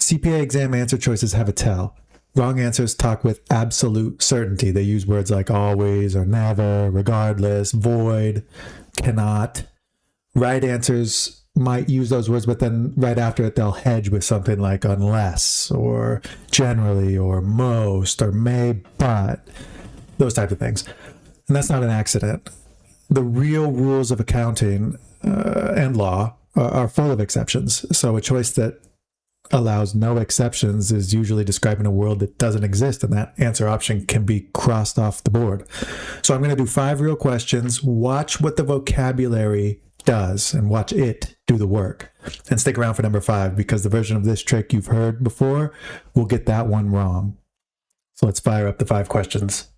CPA exam answer choices have a tell. Wrong answers talk with absolute certainty. They use words like always or never, regardless, void, cannot. Right answers might use those words, but then right after it, they'll hedge with something like unless or generally or most or may, but, those type of things. And that's not an accident. The real rules of accounting and law are full of exceptions. So a choice that allows no exceptions is usually describing a world that doesn't exist, and that answer option can be crossed off the board. So I'm going to do 5 real questions. Watch what the vocabulary does and watch it do the work. And stick around for number 5, because the version of this trick you've heard before will get that one wrong. So let's fire up the 5 questions.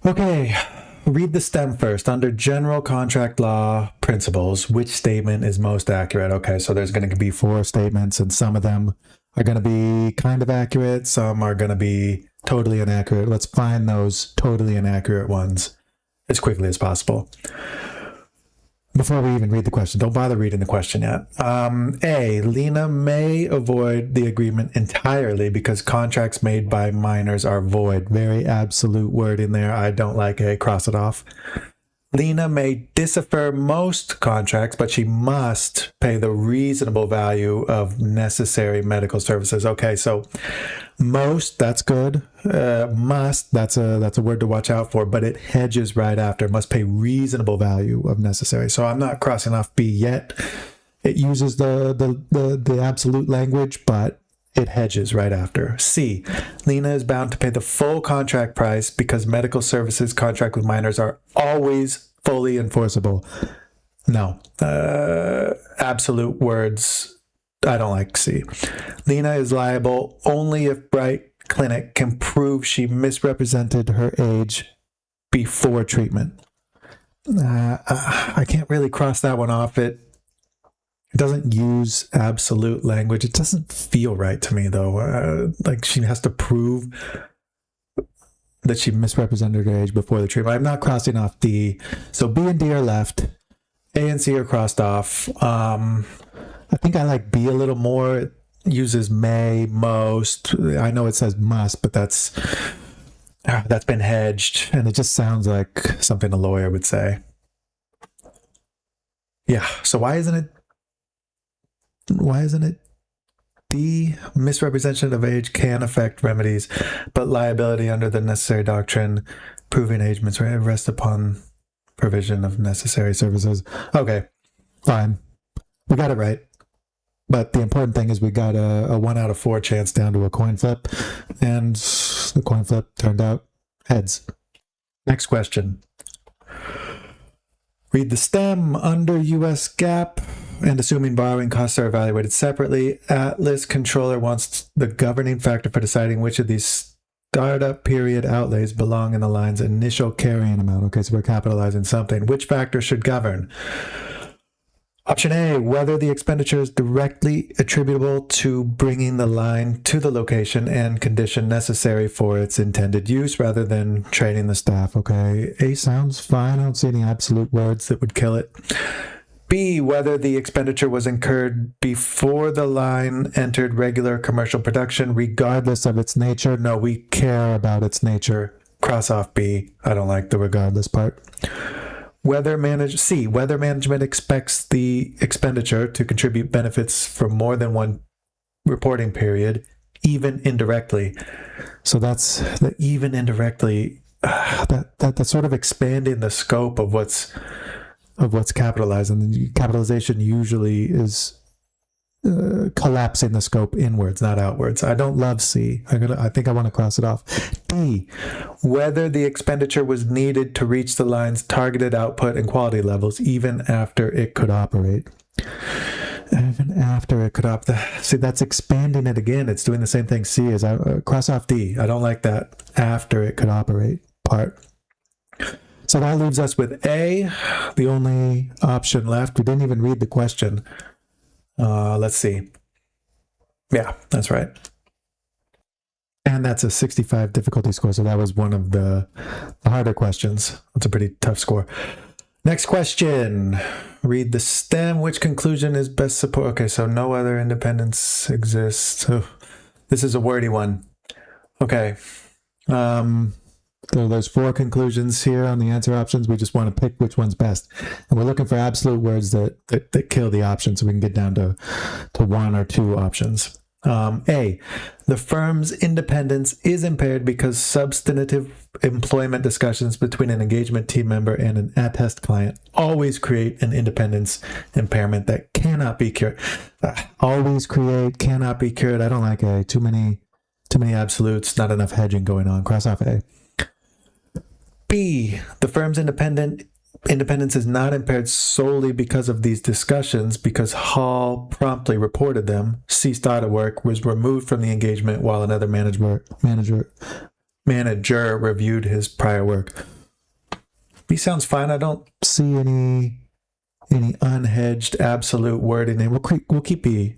Okay. Read the stem first. Under general contract law principles, which statement is most accurate? Okay, so there's going to be 4 statements, and some of them are going to be kind of accurate. Some are going to be totally inaccurate. Let's find those totally inaccurate ones as quickly as possible. Before we even read the question, don't bother reading the question yet. A, Lena may avoid the agreement entirely because contracts made by minors are void. Very absolute word in there. I don't like A. Cross it off. Lena may disaffirm most contracts, but she must pay the reasonable value of necessary medical services. Okay, so most, that's good. Must, that's a word to watch out for, but it hedges right after. Must pay reasonable value of necessary. So I'm not crossing off B yet. It uses the absolute language, but it hedges right after. C, Lena is bound to pay the full contract price because medical services contract with minors are always fully enforceable. No. Absolute words, I don't like C. Lena is liable only if Bright Clinic can prove she misrepresented her age before treatment. I can't really cross that one off. It doesn't use absolute language. It doesn't feel right to me, though. Like she has to prove that she misrepresented her age before the treatment. I'm not crossing off D. So B and D are left. A and C are crossed off. I think I like B a little more. It uses may, most. I know it says must, but that's been hedged, and it just sounds like something a lawyer would say. Yeah, so why isn't it D? Misrepresentation of age can affect remedies, but liability under the necessary doctrine, proving age rests upon provision of necessary services. Okay, fine. We got it right. But the important thing is we got a 1 out of 4 chance down to a coin flip, and the coin flip turned out heads. Next question. Read the stem. Under U.S. GAAP, and assuming borrowing costs are evaluated separately, Atlas Controller wants the governing factor for deciding which of these startup period outlays belong in the line's initial carrying amount. Okay, so we're capitalizing something. Which factor should govern? Option A, whether the expenditure is directly attributable to bringing the line to the location and condition necessary for its intended use rather than training the staff. Okay, A sounds fine. I don't see any absolute words that would kill it. B, whether the expenditure was incurred before the line entered regular commercial production, regardless of its nature. No, we care about its nature. Cross off B. I don't like the regardless part. Whether management expects the expenditure to contribute benefits for more than one reporting period, even indirectly. So that's the even indirectly. That's sort of expanding the scope of what's capitalized, and the capitalization usually is collapsing the scope inwards, not outwards. I don't love C. I think I want to cross it off. D, whether the expenditure was needed to reach the line's targeted output and quality levels, even after it could operate. Even after it could operate. See, that's expanding it again. It's doing the same thing C is. Cross off D. I don't like that after it could operate part. So that leaves us with A, the only option left. We didn't even read the question. Let's see. Yeah, that's right. And that's a 65 difficulty score, so that was one of the harder questions. That's a pretty tough score. Next question. Read the stem. Which conclusion is best support? Okay, so no other independence exists. Oh, this is a wordy one. Okay. So there's 4 conclusions here on the answer options. We just want to pick which one's best. And we're looking for absolute words that kill the option so we can get down to 1 or 2 options. A, the firm's independence is impaired because substantive employment discussions between an engagement team member and an attest client always create an independence impairment that cannot be cured. Always create, cannot be cured. I don't like A. Too many absolutes, not enough hedging going on. Cross off A. B, the firm's independence is not impaired solely because of these discussions, because Hall promptly reported them, ceased audit work, was removed from the engagement while another manager reviewed his prior work. B sounds fine. I don't see any unhedged absolute wording, and we'll keep B.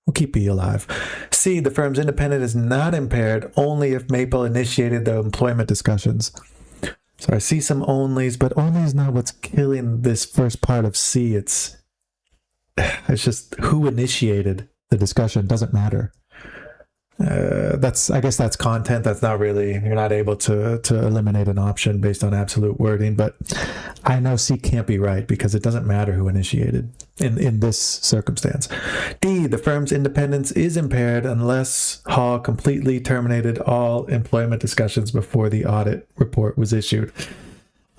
We'll keep B alive. C, the firm's independence is not impaired only if Maple initiated the employment discussions. So I see some onlys, but only is not what's killing this first part of C. It's just who initiated the discussion. Doesn't matter. I guess that's content. That's not really, you're not able to eliminate an option based on absolute wording, but I know C can't be right because it doesn't matter who initiated in this circumstance. D, the firm's independence is impaired unless Hall completely terminated all employment discussions before the audit report was issued.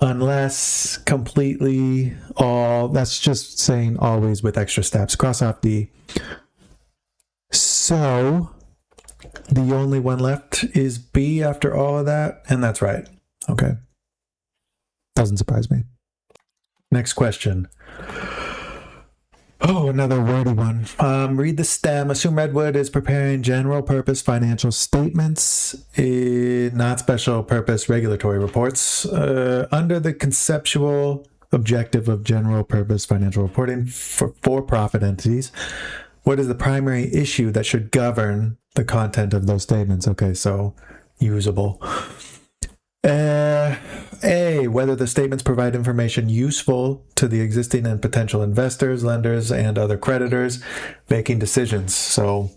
Unless, completely, all, that's just saying always with extra steps. Cross off D. So the only one left is B after all of that, and that's right. Okay. Doesn't surprise me. Next question. Oh, another wordy one. Read the stem. Assume Redwood is preparing general purpose financial statements, not special purpose regulatory reports, under the conceptual objective of general purpose financial reporting for for-profit entities. What is the primary issue that should govern the content of those statements? Okay, so usable. A, whether the statements provide information useful to the existing and potential investors, lenders, and other creditors making decisions. So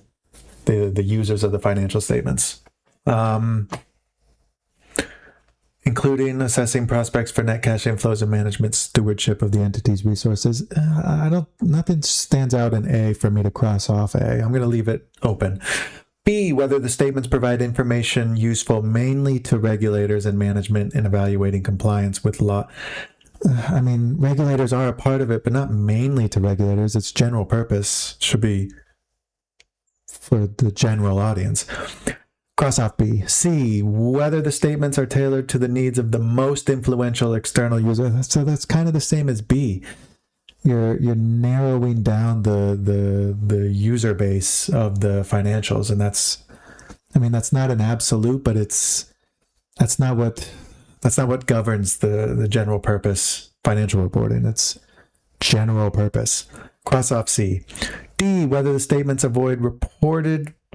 the users of the financial statements. Including assessing prospects for net cash inflows and management stewardship of the entity's resources. Nothing stands out in A for me to cross off A. I'm going to leave it open. B, whether the statements provide information useful mainly to regulators and management in evaluating compliance with law. I mean, regulators are a part of it, but not mainly to regulators. It's general purpose. Should be for the general audience. Cross off B. C, whether the statements are tailored to the needs of the most influential external user. So that's kind of the same as B. You're narrowing down the user base of the financials, and that's not an absolute, but that's not what governs the general purpose financial reporting. It's general purpose. Cross off C. D, whether the statements avoid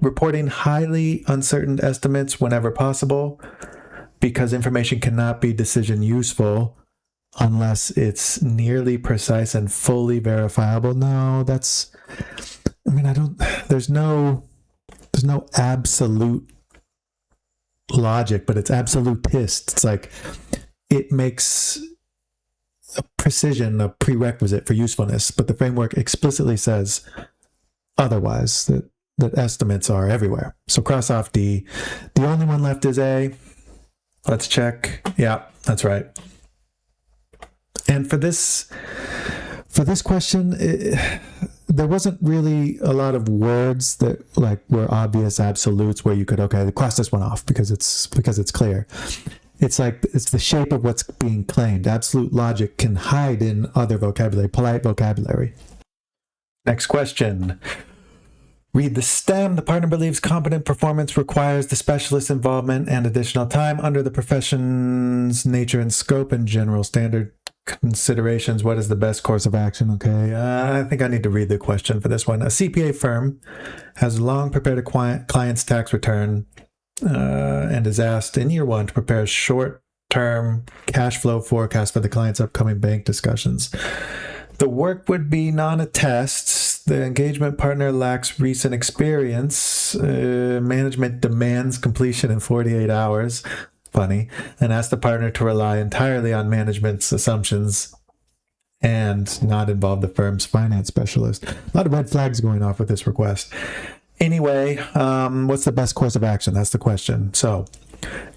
reporting highly uncertain estimates whenever possible, because information cannot be decision useful unless it's nearly precise and fully verifiable. No, there's no absolute logic, but it's absolutist. It's like it makes precision a prerequisite for usefulness, but the framework explicitly says otherwise, that estimates are everywhere. So cross off D. The only one left is A. Let's check. Yeah, that's right. And for this question, there wasn't really a lot of words that were obvious absolutes where you could, cross this one off because it's clear. It's the shape of what's being claimed. Absolute logic can hide in other vocabulary, polite vocabulary. Next question. Read the stem. The partner believes competent performance requires the specialist's involvement and additional time under the profession's nature and scope and general standard considerations. What is the best course of action? Okay, I think I need to read the question for this one. A CPA firm has long prepared a client's tax return and is asked in year one to prepare a short short-term cash flow forecast for the client's upcoming bank discussions. The work would be non-attest. The engagement partner lacks recent experience. Management demands completion in 48 hours. Funny. And asks the partner to rely entirely on management's assumptions and not involve the firm's finance specialist. A lot of red flags going off with this request. Anyway, what's the best course of action? That's the question. So,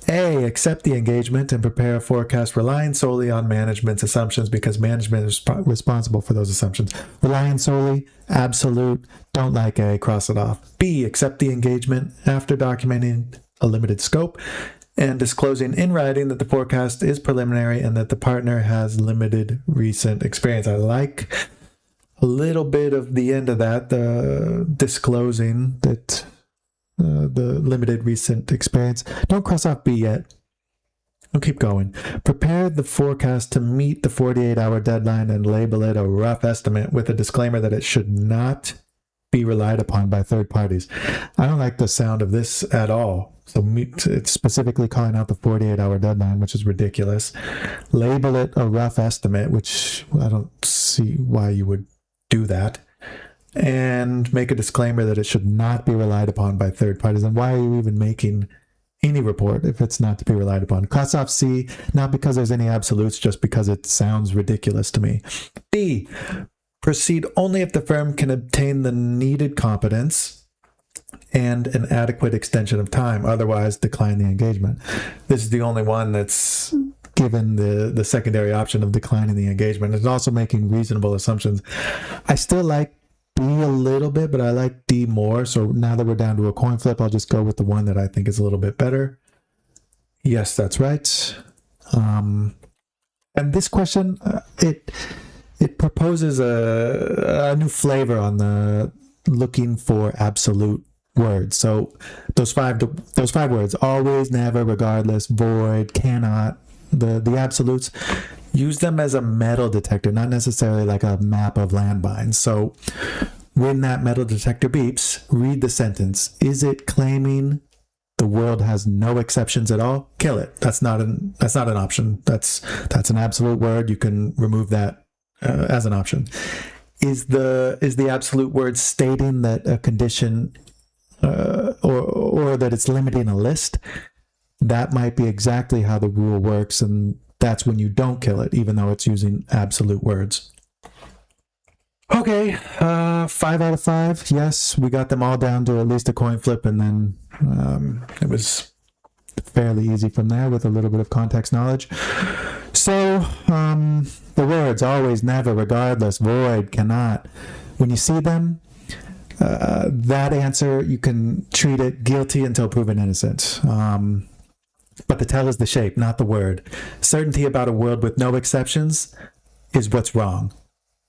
A, accept the engagement and prepare a forecast relying solely on management's assumptions because management is responsible for those assumptions. Relying solely, absolute, don't like A, cross it off. B, accept the engagement after documenting a limited scope and disclosing in writing that the forecast is preliminary and that the partner has limited recent experience. I like a little bit of the end of that, the disclosing that the limited recent experience. Don't cross off B yet. I'll keep going. Prepare the forecast to meet the 48-hour deadline and label it a rough estimate with a disclaimer that it should not be relied upon by third parties. I don't like the sound of this at all. So it's specifically calling out the 48-hour deadline, which is ridiculous. Label it a rough estimate, which I don't see why you would do that. And make a disclaimer that it should not be relied upon by third parties. And why are you even making any report if it's not to be relied upon? Cross off C, not because there's any absolutes, just because it sounds ridiculous to me. D, proceed only if the firm can obtain the needed competence and an adequate extension of time. Otherwise, decline the engagement. This is the only one that's given the secondary option of declining the engagement. It's also making reasonable assumptions. I still like B a little bit, but I like D more. So now that we're down to a coin flip, I'll just go with the one that I think is a little bit better. Yes, that's right. And this question, it proposes a new flavor on the looking for absolute words. So those five words: always, never, regardless, void, cannot. The absolutes, use them as a metal detector, not necessarily like a map of landmines. So when that metal detector beeps, read the sentence. Is it claiming the world has no exceptions at all? Kill it. That's not an option. That's an absolute word. You can remove that as an option. Is the absolute word stating that a condition or that it's limiting a list? That might be exactly how the rule works, and that's when you don't kill it, even though it's using absolute words. Okay, 5 out of 5. Yes, we got them all down to at least a coin flip, and then it was fairly easy from there with a little bit of context knowledge. So, the words always, never, regardless, void, cannot. When you see them, that answer, you can treat it guilty until proven innocent. But the tell is the shape, not the word. Certainty about a world with no exceptions is what's wrong.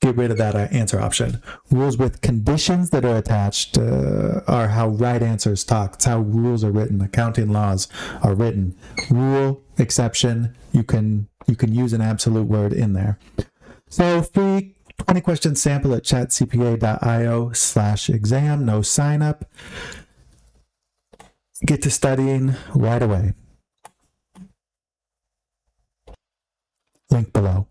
Get rid of that answer option. Rules with conditions that are attached are how right answers talk. It's how rules are written. Accounting laws are written. Rule, exception, you can use an absolute word in there. So free 20 question sample at chatcpa.io/exam. No sign up. Get to studying right away. Link below.